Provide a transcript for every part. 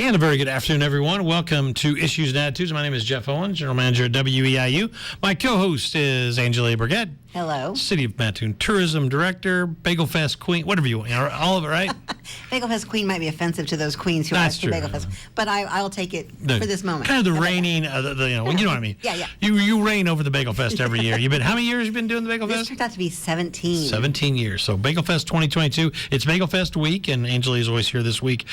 And a very good afternoon, everyone. Welcome to Issues and Attitudes. My name is Jeff Owens, General Manager at WEIU. My co-host is Angelia Burgett. Hello. City of Mattoon Tourism Director, Bagelfest Queen, whatever you want, all of it, right? Bagelfest Queen might be offensive to those queens who asked for Bagelfest, but I'll take it for this moment. Kind of the reigning, you know what I mean? Yeah. You reign over the Bagelfest every year. How many years have you been doing the Bagelfest? This turned out to be 17. 17 years. So Bagelfest 2022, it's Bagelfest week, and Angelia's always here this week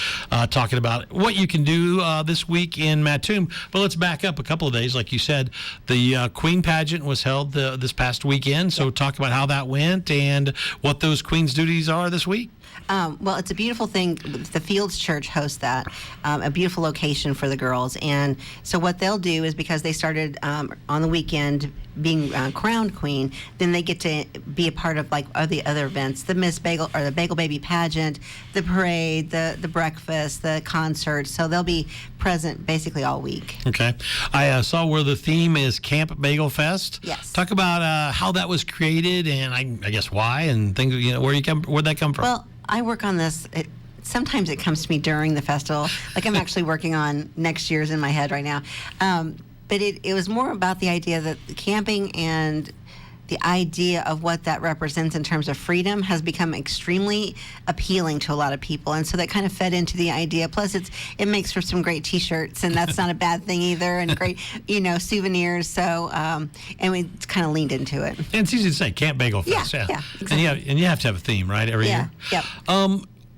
talking about what you can do this week in Mattoon. But let's back up a couple of days. Like you said, the Queen pageant was held this past weekend. So talk about how that went and what those Queen's duties are this week. Well, it's a beautiful thing. The Fields Church hosts that, a beautiful location for the girls. And so what they'll do is, because they started on the weekend being crowned queen, then they get to be a part of the other events, the Miss Bagel or the Bagel Baby pageant, the parade, the breakfast, the concert. So they'll be present basically all week. Okay. I saw where the theme is Camp Bagelfest. Yes. Talk about how that was created and I guess why and things, where'd that come from? Well, I work on this. Sometimes it comes to me during the festival. Like I'm actually working on next year's in my head right now. But it was more about the idea that camping and the idea of what that represents in terms of freedom has become extremely appealing to a lot of people. And so that kind of fed into the idea. Plus, it makes for some great T-shirts, and that's not a bad thing either, and great, souvenirs. So, and we kind of leaned into it. And it's easy to say, Camp Bagelfest. Yeah, exactly. And you have to have a theme, right, every year? Yep.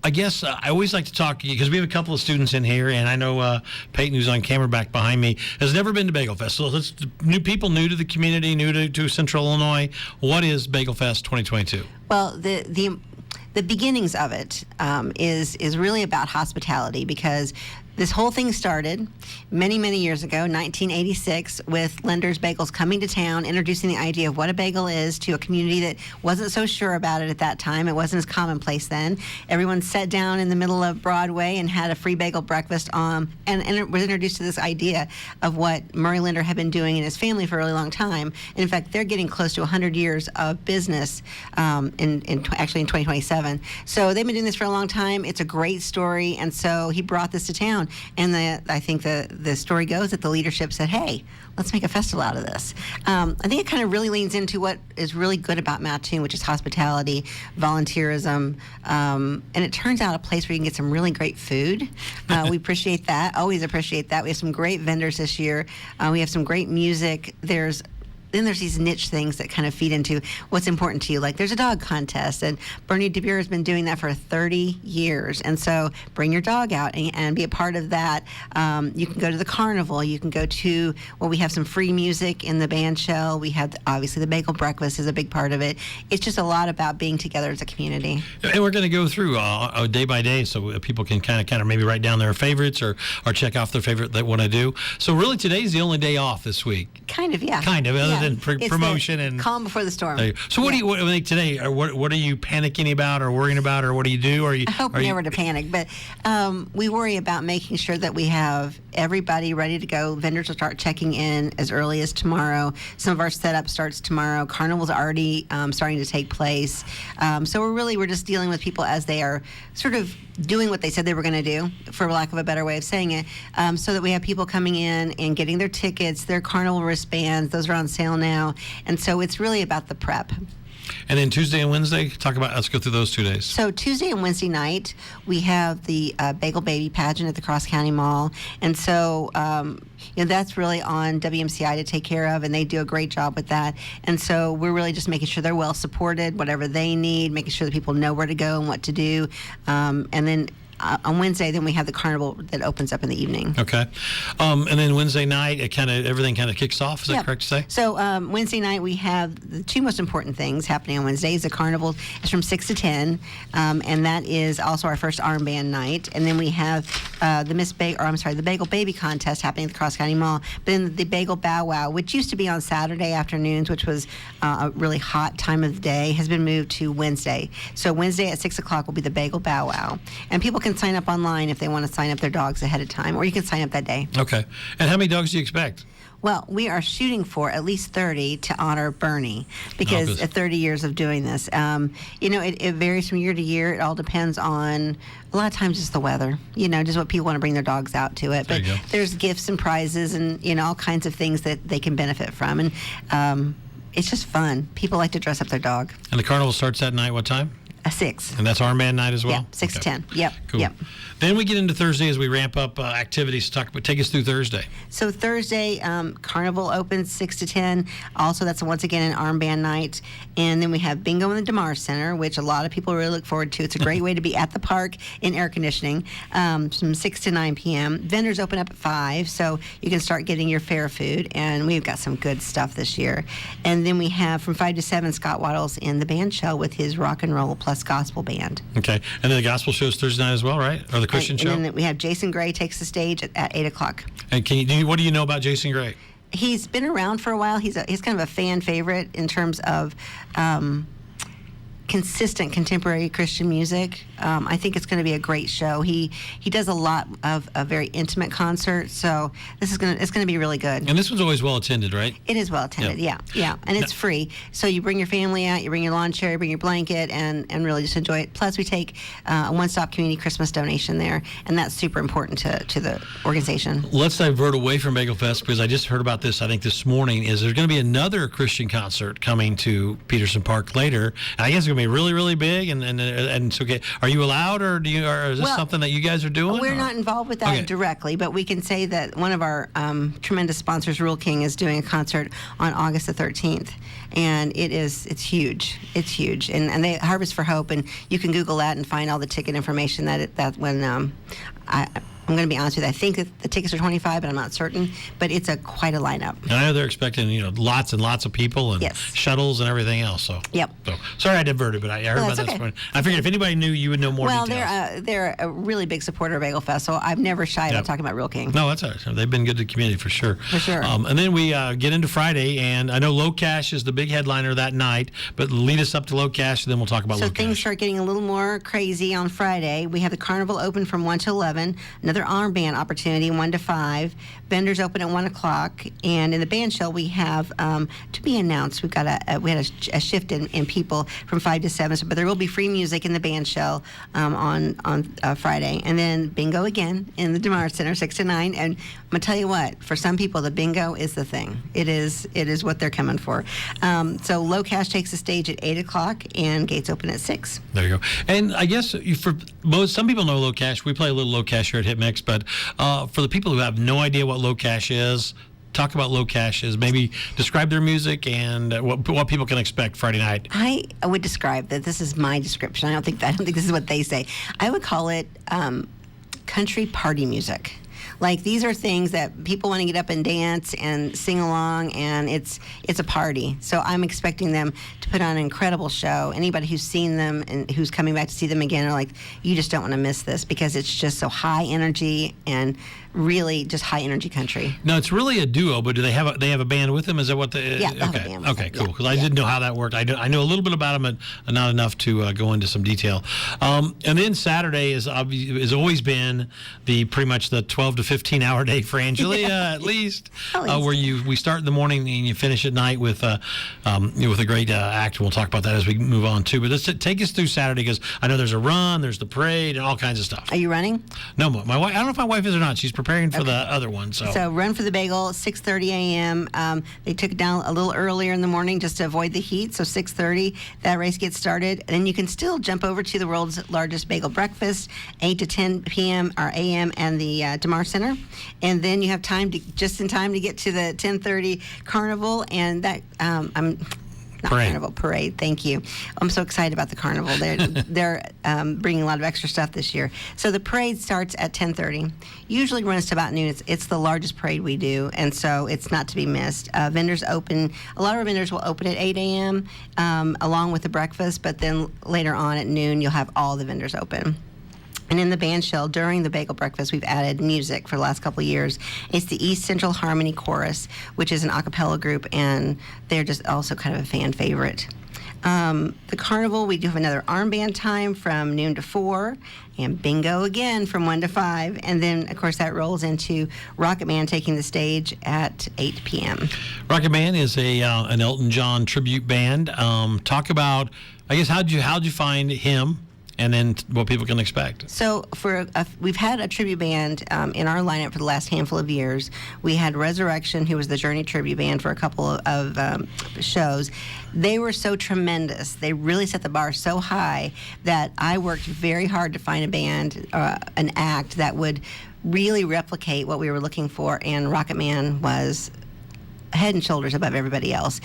I guess I always like to talk, because we have a couple of students in here, and I know Peyton, who's on camera back behind me, has never been to Bagelfest. So it's new to the community, new to Central Illinois. What is Bagelfest 2022? Well, the beginnings of it is really about hospitality, because this whole thing started many, many years ago, 1986, with Lender's Bagels coming to town, introducing the idea of what a bagel is to a community that wasn't so sure about it at that time. It wasn't as commonplace then. Everyone sat down in the middle of Broadway and had a free bagel breakfast, and it was introduced to this idea of what Murray Lender had been doing in his family for a really long time. And in fact, they're getting close to 100 years of business actually in 2027. So they've been doing this for a long time. It's a great story, and so he brought this to town. And I think the story goes that the leadership said, hey, let's make a festival out of this. I think it kind of really leans into what is really good about Mattoon, which is hospitality, volunteerism, and it turns out a place where you can get some really great food. We appreciate that, always appreciate that. We have some great vendors this year. We have some great music. Then there's these niche things that kind of feed into what's important to you. Like there's a dog contest, and Bernie DeBeer has been doing that for 30 years. And so bring your dog out and be a part of that. You can go to the carnival. You can go to, we have some free music in the band shell. We have, obviously, the bagel breakfast is a big part of it. It's just a lot about being together as a community. And we're going to go through day by day so people can kind of maybe write down their favorites or check off their favorite that want to do. So really today's the only day off this week. Kind of, yeah. Kind of, other than promotion and calm before the storm. So what today? What are you panicking about or worrying about, or what do you do? I hope never to panic, but we worry about making sure that we have everybody ready to go. Vendors will start checking in as early as tomorrow. Some of our setup starts tomorrow. Carnival's already starting to take place. So we're just dealing with people as they are sort of doing what they said they were going to do, for lack of a better way of saying it, so that we have people coming in and getting their tickets, their carnival wristbands. Those are on sale now. And so it's really about the prep. And then Tuesday and Wednesday, let's go through those 2 days. So Tuesday and Wednesday night, we have the Bagel Baby pageant at the Cross County Mall. And so, that's really on WMCI to take care of, and they do a great job with that. And so we're really just making sure they're well supported, whatever they need, making sure that people know where to go and what to do. And then on Wednesday, then we have the carnival that opens up in the evening. Okay. And then Wednesday night, everything kind of kicks off. Is that correct to say? So Wednesday night, we have the two most important things happening on Wednesdays. The carnival is from 6 to 10, and that is also our first armband night. And then we have the Bagel Baby contest happening at the Cross County Mall. But then the Bagel Bow Wow, which used to be on Saturday afternoons, which was a really hot time of the day, has been moved to Wednesday. So Wednesday at 6 o'clock will be the Bagel Bow Wow. And people can can sign up online if they want to sign up their dogs ahead of time, or you can sign up that day. Okay. And how many dogs do you expect? Well, we are shooting for at least 30 to honor Bernie, because 30 years of doing this. It varies from year to year. It all depends on, a lot of times, just the weather, just what people want to bring their dogs out to it. But there's gifts and prizes and, all kinds of things that they can benefit from. And it's just fun. People like to dress up their dog. And the carnival starts that night, what time? 6. And that's armband night as well? Yeah, 6 to 10. Yep. Cool. Yep. Then we get into Thursday as we ramp up activities. Take us through Thursday. So Thursday, Carnival opens 6 to 10. Also, that's once again an armband night. And then we have bingo in the DeMar Center, which a lot of people really look forward to. It's a great way to be at the park in air conditioning from 6 to 9 p.m. Vendors open up at 5, so you can start getting your fair food. And we've got some good stuff this year. And then we have from 5 to 7, Scott Waddles in the band shell with his rock and roll plus gospel band. Okay. And then the gospel show's Thursday night as well, right? Or the Christian show? And then we have Jason Gray takes the stage at 8 o'clock. And what do you know about Jason Gray? He's been around for a while. He's kind of a fan favorite in terms of consistent contemporary Christian music. I think it's going to be a great show. He does a lot of very intimate concerts, so it's going to be really good. And this one's always well attended, right? It is well attended, yeah. And it's free. So you bring your family out, you bring your lawn chair, you bring your blanket, and really just enjoy it. Plus, we take a one-stop community Christmas donation there, and that's super important to the organization. Let's divert away from Bagelfest, because I just heard about this, I think this morning, is there's going to be another Christian concert coming to Peterson Park later. And I guess it's going to be really, really big. And so, okay, are you allowed, or is this something that you guys are doing? We're not involved with that directly, but we can say that one of our tremendous sponsors, Rule King, is doing a concert on August the 13th. And it's huge. It's huge. And they Harvest for Hope, and you can Google that and find all the ticket information I'm going to be honest with you. I think that the tickets are $25, but I'm not certain. But it's quite a lineup. And I know they're expecting, lots and lots of people and shuttles and everything else. So sorry I diverted, but I heard about this one. I figured if anybody knew, you would know more details. Well, they're a really big supporter of Bagelfest, so I've never shied about talking about Real King. No, that's all right. They've been good to the community for sure. For sure. And then we get into Friday, and I know Low Cash is the big headliner that night, but lead us up to Low Cash, and then we'll talk about Low Cash. So things start getting a little more crazy on Friday. We have the Carnival open from 1 to 11, another armband opportunity 1 to 5. Vendors open at 1 o'clock, and in the band shell we have to be announced. We had a shift in people from 5 to 7, but there will be free music in the band shell on Friday, and then bingo again in the DeMar Center 6 to 9. And I'm gonna tell you what, for some people the bingo is the thing. It is what they're coming for. So Low Cash takes the stage at 8 o'clock, and gates open at 6. There you go. And I guess some people know Low Cash. We play a little Low Cash here at Hit Mix, but for the people who have no idea what Low Cash is, talk about Low Cash is. Maybe describe their music and what people can expect Friday night. I would describe that. This is my description. I don't think this is what they say. I would call it country party music. Like, these are things that people want to get up and dance and sing along, and it's a party. So I'm expecting them to put on an incredible show. Anybody who's seen them and who's coming back to see them again are like, you just don't want to miss this, because it's just so high energy and really just high energy country. No, it's really a duo, but do they have a band with them? Is that what they? Yeah, they have a band with okay, them. cool. Because I didn't know how that worked. I know a little bit about them, but not enough to go into some detail. And then Saturday has always been pretty much the 12 to 15 hour day for Angelia, at least, where we start in the morning and you finish at night with a great act. We'll talk about that as we move on too. But let's take us through Saturday, because I know there's a run, there's the parade, and all kinds of stuff. Are you running? No, my wife. I don't know if my wife is or not. She's preparing for the other one. So Run for the Bagel, 6:30 a.m. They took it down a little earlier in the morning just to avoid the heat. So 6:30, that race gets started. And then you can still jump over to the world's largest bagel breakfast, 8 to 10 p.m. or a.m. and the DeMar Center. And then you have just in time to get to the 10:30 carnival, and that parade. Thank you. I'm so excited about the carnival. They're bringing a lot of extra stuff this year. So the parade starts at 10:30. Usually runs to about noon. It's the largest parade we do, and so it's not to be missed. Vendors open. A lot of our vendors will open at 8 a.m. Along with the breakfast, but then later on at noon you'll have all the vendors open. And in the band shell, during the bagel breakfast, we've added music for the last couple of years. It's the East Central Harmony Chorus, which is an a cappella group, and they're just also kind of a fan favorite. The carnival, we do have another armband time from noon to 4, and bingo again from 1 to 5. And then, of course, that rolls into Rocket Man taking the stage at 8 p.m. Rocket Man is an Elton John tribute band. Talk about, I guess, how'd you find him, and then what people can expect? So we've had a tribute band in our lineup for the last handful of years. We had Resurrection, who was the Journey tribute band for a couple of shows. They were so tremendous. They really set the bar so high that I worked very hard to find a band, an act that would really replicate what we were looking for, and Rocket Man was head and shoulders above everybody else.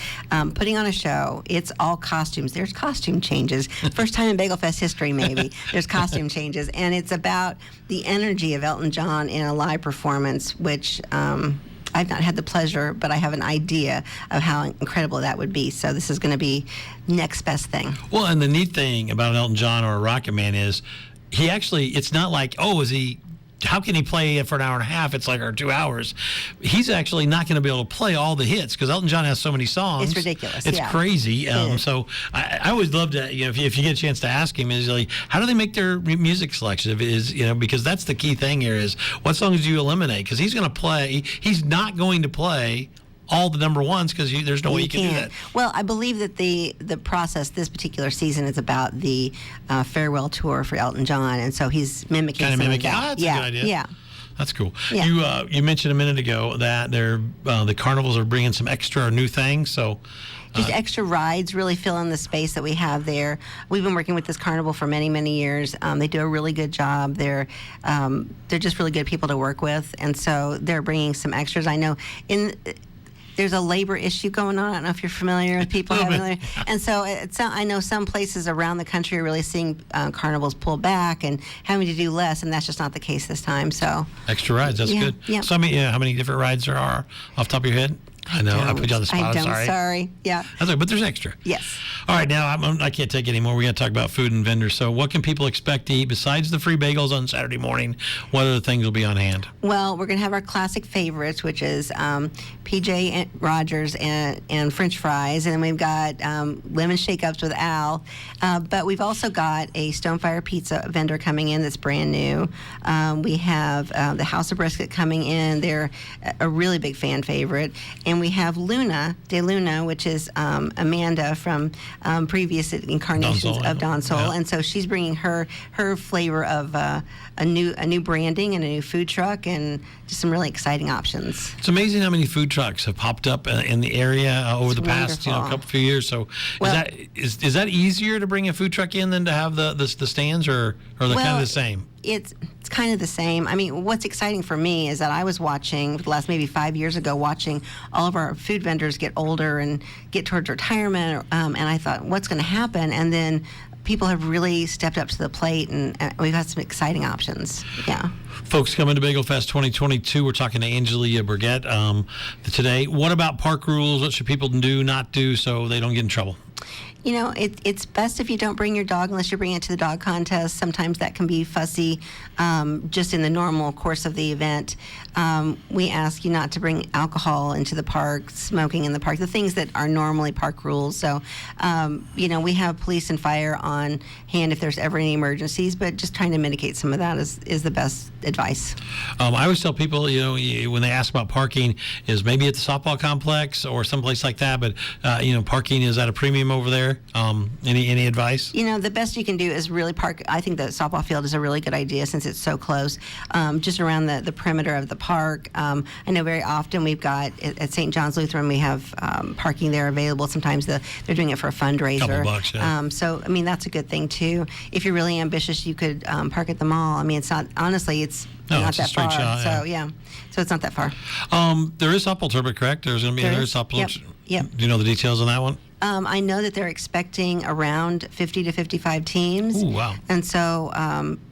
Putting on a show, it's all costumes. There's costume changes. First time in Bagelfest history, maybe. There's costume changes. And it's about the energy of Elton John in a live performance, which I've not had the pleasure, but I have an idea of how incredible that would be. So this is going to be next best thing. Well, and the neat thing about an Elton John or a Rocket Man is he actually, it's not like, how can he play it for an hour and a half? It's like, or 2 hours. He's actually not going to be able to play all the hits because Elton John has so many songs. It's ridiculous. It's crazy. It so I always love to, if you get a chance to ask him, is like, how do they make their music selection? Because that's the key thing here is what songs do you eliminate? Because he's going to play. He's not going to play all the number ones because there's no way you can do that. Well, I believe that the process this particular season is about the farewell tour for Elton John, and so he's mimicking some of that. That's a good idea. Yeah. That's cool. Yeah. You mentioned a minute ago that the carnivals are bringing some extra new things. So just extra rides really fill in the space that we have there. We've been working with this carnival for many, many years. They do a really good job. They're just really good people to work with, and so they're bringing some extras. I know there's a labor issue going on. I don't know if you're familiar with people having, and so I know some places around the country are really seeing carnivals pull back and having to do less, and that's just not the case this time. So extra rides, that's good. Yeah. So how many different rides there are off the top of your head? I know I put you on the spot. I'm sorry. Yeah. That's right, but there's extra. Yes. All right, now I can't take it anymore. We're going to talk about food and vendors. So what can people expect to eat besides the free bagels on Saturday morning? What other things will be on hand? Well, we're going to have our classic favorites, which is PJ Rogers and French fries, and then we've got lemon shake-ups with Al. But we've also got a Stonefire Pizza vendor coming in that's brand new. We have the House of Brisket coming in. They're a really big fan favorite. And we have Luna De Luna, which is Amanda from previous incarnations of Don Sol, Yeah. and so she's bringing her flavor of a new branding and a new food truck and just some really exciting options. It's amazing how many food trucks have popped up in the area over the past few years. So is that easier to bring a food truck in than to have the stands, or are they kind of the same? It's kind of the same. I mean, what's exciting for me is that I was watching, the last maybe 5 years ago, watching all of our food vendors get older and get towards retirement, and I thought, what's going to happen? And then people have really stepped up to the plate, and we've got some exciting options. Yeah. Folks, coming to Bagelfest 2022, we're talking to Angelia Burgett today. What about park rules? What should people do, not do, so they don't get in trouble? You know, it's best if you don't bring your dog unless you're bringing it to the dog contest. Sometimes that can be fussy just in the normal course of the event. We ask you not to bring alcohol into the park, smoking in the park, the things that are normally park rules. So, we have police and fire on hand if there's ever any emergencies, but just trying to mitigate some of that is the best advice. I always tell people, when they ask about parking, is maybe at the softball complex or someplace like that, but, parking is at a premium over there. Any advice? The best you can do is really park. I think the softball field is a really good idea since it's so close, just around the perimeter of the park. I know very often we've got at St. John's Lutheran, we have parking there available. Sometimes they're doing it for a fundraiser. Couple bucks, yeah. So, that's a good thing too. If you're really ambitious, you could park at the mall. I mean, it's not, honestly, it's not it's a that straight far. shot, So it's not that far. There is softball tournament, correct? There's going to be another softball. Yep. Do you know the details on that one? I know that they're expecting around 50 to 55 teams. Ooh, wow. And so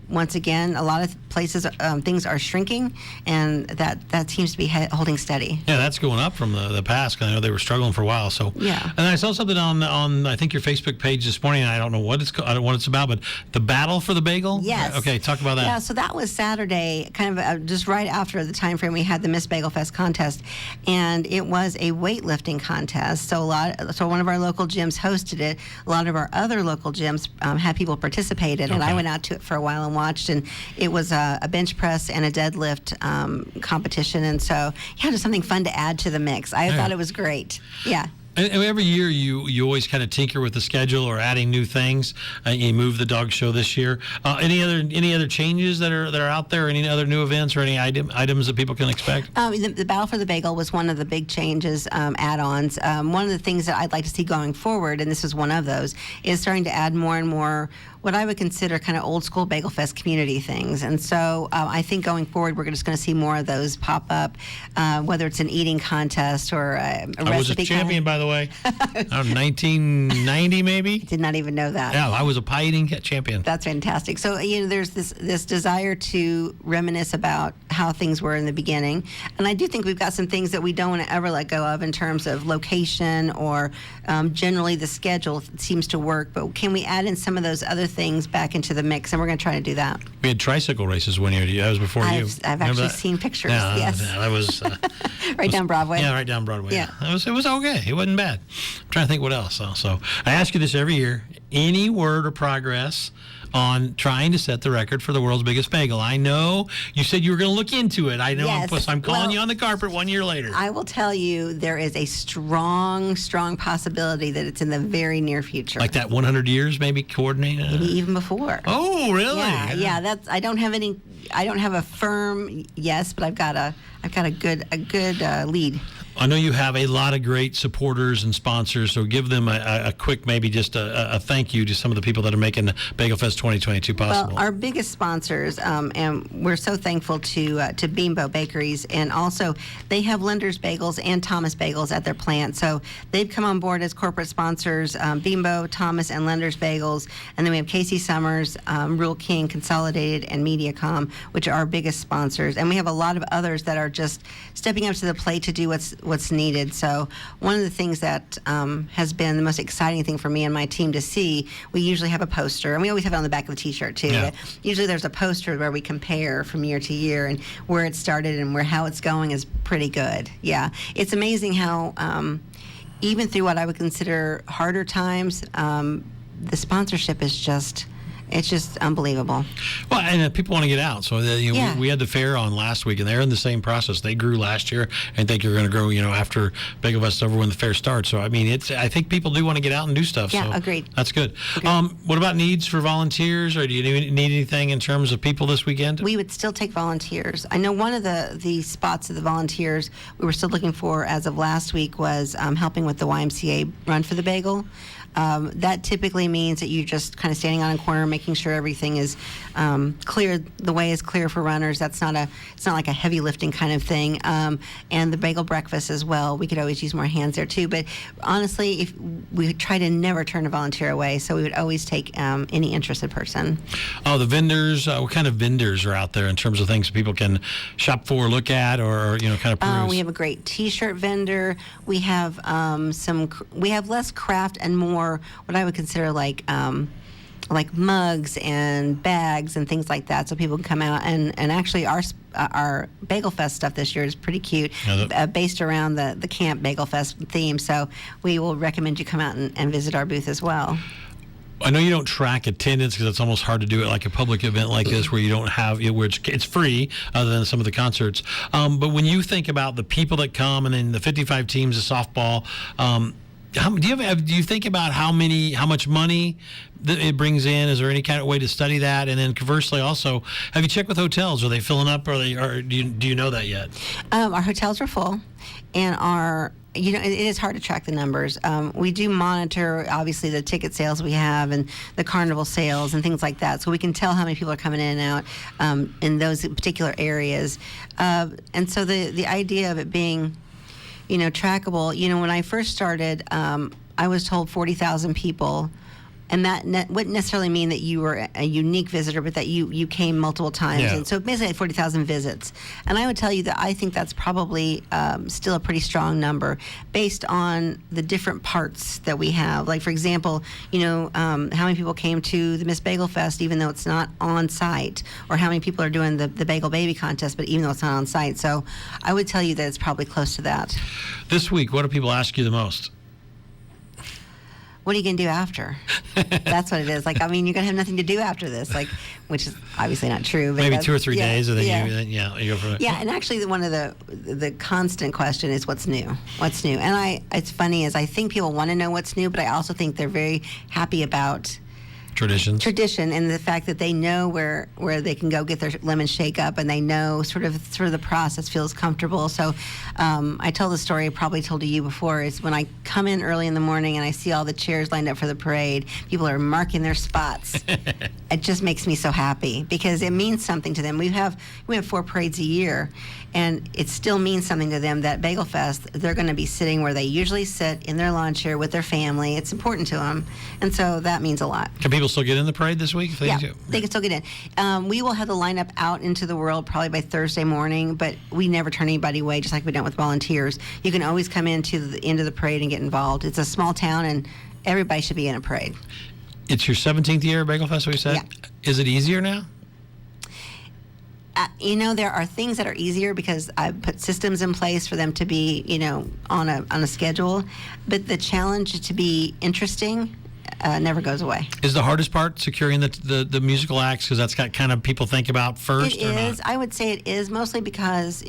once again, a lot of places, things are shrinking, and that seems to be holding steady. Yeah, that's going up from the past. I know they were struggling for a while. So yeah. And I saw something on I think your Facebook page this morning. I don't know what it's about, but the battle for the bagel. Yes. Okay, talk about that. Yeah, so that was Saturday, kind of just right after the time frame we had the Miss Bagelfest contest, and it was a weightlifting contest. So one of our local gyms hosted it. A lot of our other local gyms had people participated, and I went out to it for a while and watched. And it was a bench press and a deadlift competition, and so just something fun to add to the mix. I thought it was great. Yeah. And every year you always kind of tinker with the schedule or adding new things. You moved the dog show this year. Any other changes that are out there? Any other new events or any items that people can expect? The Battle for the Bagel was one of the big changes, add-ons. One of the things that I'd like to see going forward, and this is one of those, is starting to add more and more what I would consider kind of old school Bagelfest community things. And so I think going forward, we're just going to see more of those pop up, whether it's an eating contest or a recipe. I was a champion, by the way. 1990, maybe. Did not even know that. Yeah, I was a pie eating champion. That's fantastic. So there's this desire to reminisce about how things were in the beginning, and I do think we've got some things that we don't want to ever let go of in terms of location or generally the schedule seems to work. But can we add in some of those other things back into the mix? And we're going to try to do that. We had tricycle races one year. That was before you. I've actually seen pictures. Yeah, yes. That was right down Broadway. Yeah, right down Broadway. Yeah. It was okay. It wasn't bad. I'm trying to think what else. So I ask you this every year. Any word or progress on trying to set the record for the world's biggest bagel? I know you said you were going to look into it. I know. Yes. I'm calling you on the carpet 1 year later. I will tell you there is a strong possibility that it's in the very near future. Like that 100 years, maybe coordinated? Maybe even before. Oh, really? Yeah. That's. I don't have a firm yes, but I've got a good lead. I know you have a lot of great supporters and sponsors, so give them a quick, maybe just a thank you to some of the people that are making Bagelfest 2022 possible. Well, our biggest sponsors, and we're so thankful to Bimbo Bakeries, and also they have Lender's Bagels and Thomas Bagels at their plant, so they've come on board as corporate sponsors, Bimbo, Thomas, and Lender's Bagels, and then we have Casey Summers, Rule King, Consolidated, and Mediacom, which are our biggest sponsors, and we have a lot of others that are just stepping up to the plate to do what's needed. So one of the things that has been the most exciting thing for me and my team to see, we usually have a poster, and we always have it on the back of the t-shirt too. Yeah. Usually there's a poster where we compare from year to year, and where it started and how it's going is pretty good. Yeah, it's amazing how even through what I would consider harder times, the sponsorship is just unbelievable. Well, and people want to get out. So we had the fair on last week, and they're in the same process. They grew last year, and think you're going to grow, after Bagelfest over when the fair starts. So, I mean, I think people do want to get out and do stuff. Yeah, so agreed. That's good. What about needs for volunteers, or do you need anything in terms of people this weekend? We would still take volunteers. I know one of the spots of the volunteers we were still looking for as of last week was helping with the YMCA Run for the Bagel. That typically means that you're just kind of standing on a corner, making sure everything is clear. The way is clear for runners. It's not like a heavy lifting kind of thing. And the bagel breakfast as well. We could always use more hands there too. But honestly, if we try to never turn a volunteer away, so we would always take any interested person. Oh, the vendors. What kind of vendors are out there in terms of things people can shop for, look at, or kind of peruse? We have a great T-shirt vendor. We have We have less craft and more what I would consider like mugs and bags and things like that, so people can come out and actually our Bagelfest stuff this year is pretty cute, based around the Camp Bagelfest theme. So we will recommend you come out and visit our booth as well. I know you don't track attendance because it's almost hard to do it like a public event like this where you don't have where it's free other than some of the concerts. But when you think about the people that come and then the 55 teams of softball. Do you think about how much money that it brings in? Is there any kind of way to study that? And then conversely, also, have you checked with hotels? Are they filling up? Or do you know that yet? Our hotels are full, and it is hard to track the numbers. We do monitor, obviously, the ticket sales we have and the carnival sales and things like that, so we can tell how many people are coming in and out in those particular areas. And so the idea of it being trackable. When I first started, I was told 40,000 people And that wouldn't necessarily mean that you were a unique visitor, but that you came multiple times. Yeah. And so basically 40,000 visits. And I would tell you that I think that's probably still a pretty strong number based on the different parts that we have. Like, for example, how many people came to the Miss Bagelfest even though it's not on site, or how many people are doing the Bagel Baby contest, but even though it's not on site. So I would tell you that it's probably close to that. This week, what do people ask you the most? What are you going to do after? That's what it is. Like, I mean, you're going to have nothing to do after this, like, which is obviously not true. But Maybe 2 or 3 days, and then yeah. you go for it. Yeah, and actually, one of the constant question is what's new. What's new? And it's funny is I think people want to know what's new, but I also think they're very happy about tradition and the fact that they know where they can go get their lemon shake up, and they know sort of the process feels comfortable. So I told the story I probably told to you before, is when I come in early in the morning and I see all the chairs lined up for the parade, people are marking their spots. It just makes me so happy because it means something to them. We have 4 parades a year, and it still means something to them that Bagelfest, they're going to be sitting where they usually sit in their lawn chair with their family. It's important to them, and so that means a lot. Can people still get in the parade this week? If they Yeah, need to? they can still get in. We will have the lineup out into the world probably by Thursday morning, but we never turn anybody away, just like we don't with volunteers. You can always come into the end of the parade and get involved. It's a small town, and everybody should be in a parade. It's your 17th year at Bagelfest, we said? Yeah. Is it easier now? There are things that are easier because I've put systems in place for them to be, on a schedule. But the challenge to be interesting never goes away. Is the hardest part securing the musical acts, because that's got kind of people think about first? It is. I would say it is, mostly because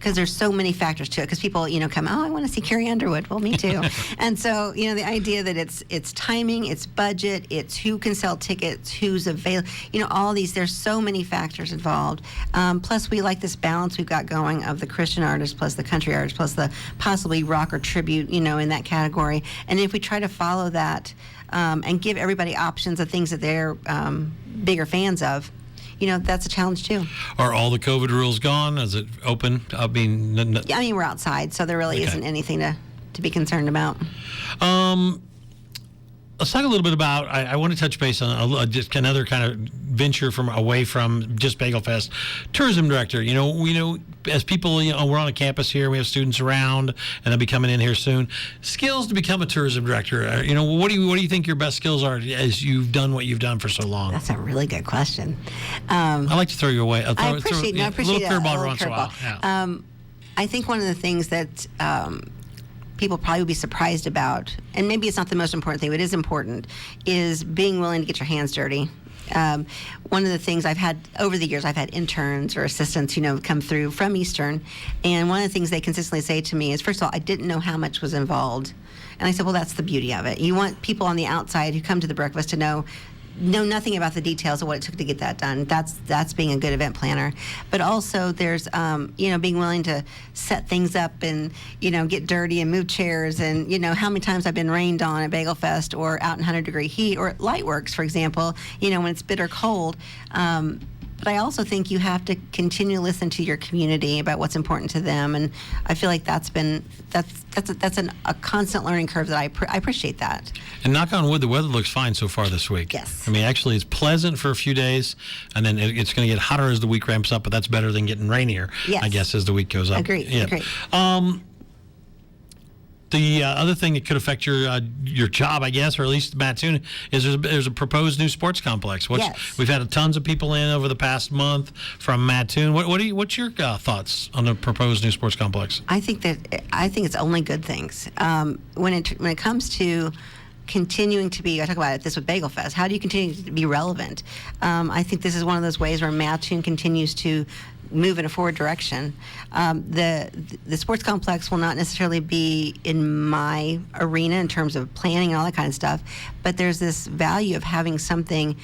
there's so many factors to it. Because people, come, I want to see Carrie Underwood. Well, me too. And so, the idea that it's timing, it's budget, it's who can sell tickets, who's available, all these, there's so many factors involved. Plus, we like this balance we've got going of the Christian artists plus the country artists plus the possibly rock or tribute, in that category. And if we try to follow that and give everybody options of things that they're bigger fans of, that's a challenge too. Are all the COVID rules gone? Is it open? We're outside, so there really isn't anything to be concerned about. Let's talk a little bit about, I want to touch base on just another kind of venture away from just Bagelfest. Tourism director, we know as people, we're on a campus here, we have students around, and they'll be coming in here soon. Skills to become a tourism director, what do you think your best skills are as you've done what you've done for so long? That's a really good question. I like to throw you away. I appreciate it. A little curveball every once in a while. Yeah. I think one of the things that people probably would be surprised about, and maybe it's not the most important thing, but it is important, is being willing to get your hands dirty. One of the things I've had over the years, I've had interns or assistants, come through from Eastern, and one of the things they consistently say to me is, first of all, I didn't know how much was involved. And I said, well, that's the beauty of it. You want people on the outside who come to the breakfast to know nothing about the details of what it took to get that done. That's being a good event planner. But also there's being willing to set things up and get dirty and move chairs, and how many times I've been rained on at Bagelfest or out in 100-degree heat, or at Lightworks, for example, when it's bitter cold. But I also think you have to continue to listen to your community about what's important to them, and I feel like that's a constant learning curve that I appreciate that. And knock on wood, the weather looks fine so far this week. Yes. I mean, actually, it's pleasant for a few days, and then it's going to get hotter as the week ramps up, but that's better than getting rainier, yes, I guess, as the week goes up. Agreed. Yeah. Agreed. The other thing that could affect your job, I guess, or at least Mattoon, is there's a proposed new sports complex. Yes. We've had tons of people in over the past month from Mattoon. What's your thoughts on the proposed new sports complex? I think it's only good things. When it comes to continuing to be, I talk about this with Bagelfest, how do you continue to be relevant? I think this is one of those ways where Mattoon continues to move in a forward direction. The sports complex will not necessarily be in my arena in terms of planning and all that kind of stuff, but there's this value of having something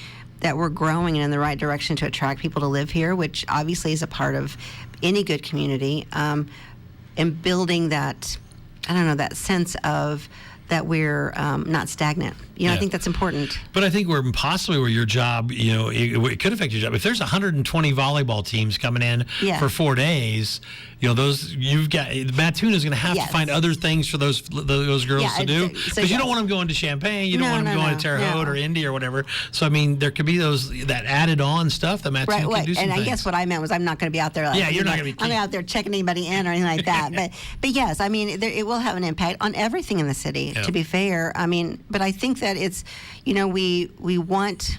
that we're growing in the right direction to attract people to live here, which obviously is a part of any good community, and building that, that sense of that we're not stagnant. You know, Yeah. I think that's important. But I think possibly where your job, it could affect your job. If there's 120 volleyball teams coming in Yeah. for 4 days, Mattoon is going to have Yes. to find other things for those girls Yeah, to do. so Because you don't want them going to Champaign, you don't want them going to Terre Haute or Indy or whatever. So, I mean, there could be that added on stuff that Mattoon can do some and things. I guess what I meant was I'm not going to be out there. Like, You're not going to be. I'm not out there checking anybody in or anything like that. but yes, I mean, it will have an impact on everything in the city. Yeah. To be fair, I mean, but I think that it's, we want.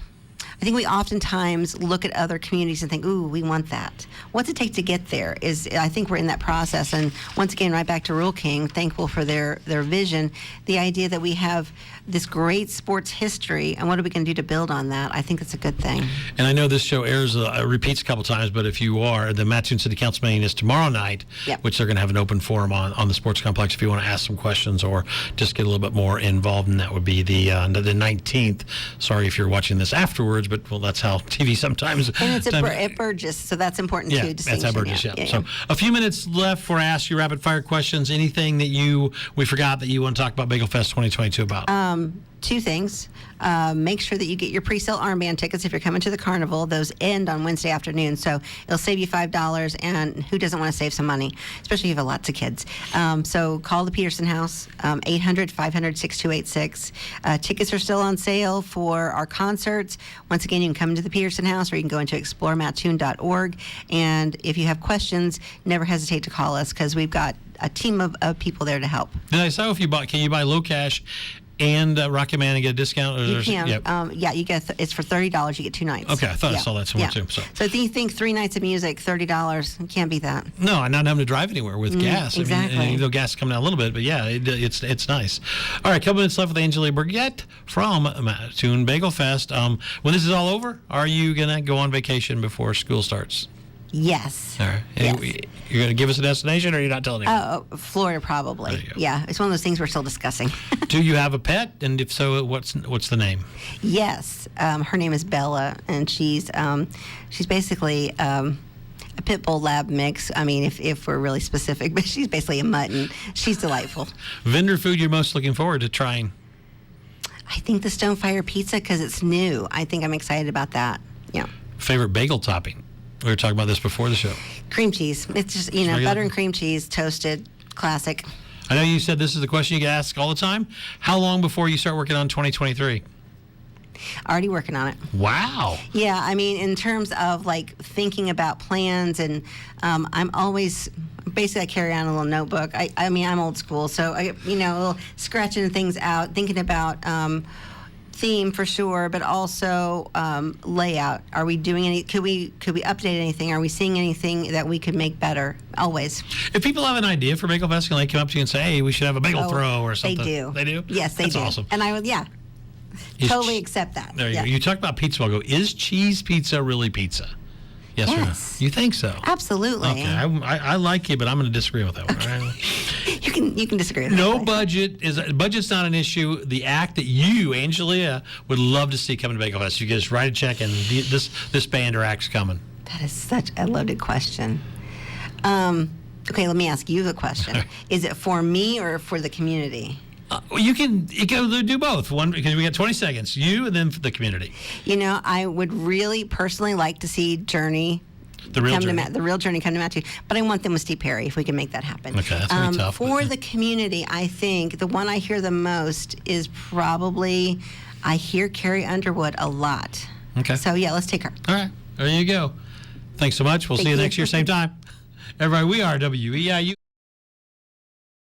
I think we oftentimes look at other communities and think, ooh, we want that. What's it take to get there? I think we're in that process. And once again, right back to Rural King, thankful for their vision. The idea that we have this great sports history, and what are we going to do to build on that? I think it's a good thing. And I know this show repeats a couple times, but if you are, the Mattoon City Council meeting is tomorrow night, Yep. which they're going to have an open forum on the sports complex if you want to ask some questions or just get a little bit more involved. And that would be the 19th. Sorry if you're watching this afterwards, but that's how TV sometimes. And it's at Burgess, so that's important too. That's at Burgess. Yeah. Yeah. So a few minutes left for ask you rapid fire questions. Anything that we forgot that you want to talk about Bagelfest 2022 about? Two things. Make sure that you get your pre-sale armband tickets if you're coming to the carnival. Those end on Wednesday afternoon, so it'll save you $5. And who doesn't want to save some money, especially if you have lots of kids? So call the Peterson House, 800-500-6286. Tickets are still on sale for our concerts. Once again, you can come into the Peterson House, or you can go into exploremattoon.org. And if you have questions, never hesitate to call us, because we've got a team of people there to help. Did I say can you buy low cash and Rocket Man and get a discount? You can. Yep. You get it's for $30. You get 2 nights. Okay, I thought I saw that somewhere too. So if you think 3 nights of music, $30, you can't beat that. No, I'm not having to drive anywhere with gas. Exactly. I mean, even though gas is coming down a little bit, but yeah, it's nice. All right, couple minutes left with Angelia Burgett from Mattoon Bagelfest. When this is all over, are you gonna go on vacation before school starts? Yes. All right. Yes. You're going to give us a destination, or you're not telling anyone? Florida probably. There you go. Yeah, it's one of those things we're still discussing. Do you have a pet? And if so, what's the name? Yes. Her name is Bella, and she's basically a pit bull lab mix. I mean, if we're really specific, but she's basically a mutt, and she's delightful. Vendor food you're most looking forward to trying? I think the Stonefire pizza, because it's new. I think I'm excited about that. Yeah. Favorite bagel topping? We were talking about this before the show. Cream cheese. It's just, butter and cream cheese, toasted, classic. I know you said this is the question you get asked all the time. How long before you start working on 2023? Already working on it. Wow. Yeah, I mean, in terms of like thinking about plans, and I'm always basically I carry around a little notebook. I mean, I'm old school, so a little scratching things out, thinking about theme for sure, but also layout. Are we doing any? Could we update anything? Are we seeing anything that we could make better? Always. If people have an idea for Bagelfest, can they come up to you and say, "Hey, we should have a bagel throw or something"? They do. They do. Yes, they do. That's awesome. And I would, totally accept that. There you go. You talked about pizza. I'll go. Is cheese pizza really pizza? Yes. Or no? You think so? Absolutely. Okay. I like you, but I'm going to disagree with that one. All right? You can disagree with that. No budget's not an issue. The act that you, Angelia, would love to see coming to Bagelfest. You just write a check, and this band or act's coming. That is such a loaded question. Okay, let me ask you the question. Is it for me or for the community? You can do both. One, because we got 20 seconds. You and then the community. I would really personally like to see Journey. The real Journey come to Mattoon, but I want them with Steve Perry if we can make that happen. Okay, that's gonna be tough. For the community, I think the one I hear the most is probably I hear Carrie Underwood a lot. Okay. So yeah, let's take her. All right, there you go. Thanks so much. We'll see you next year, same time. Everybody, we are WEIU.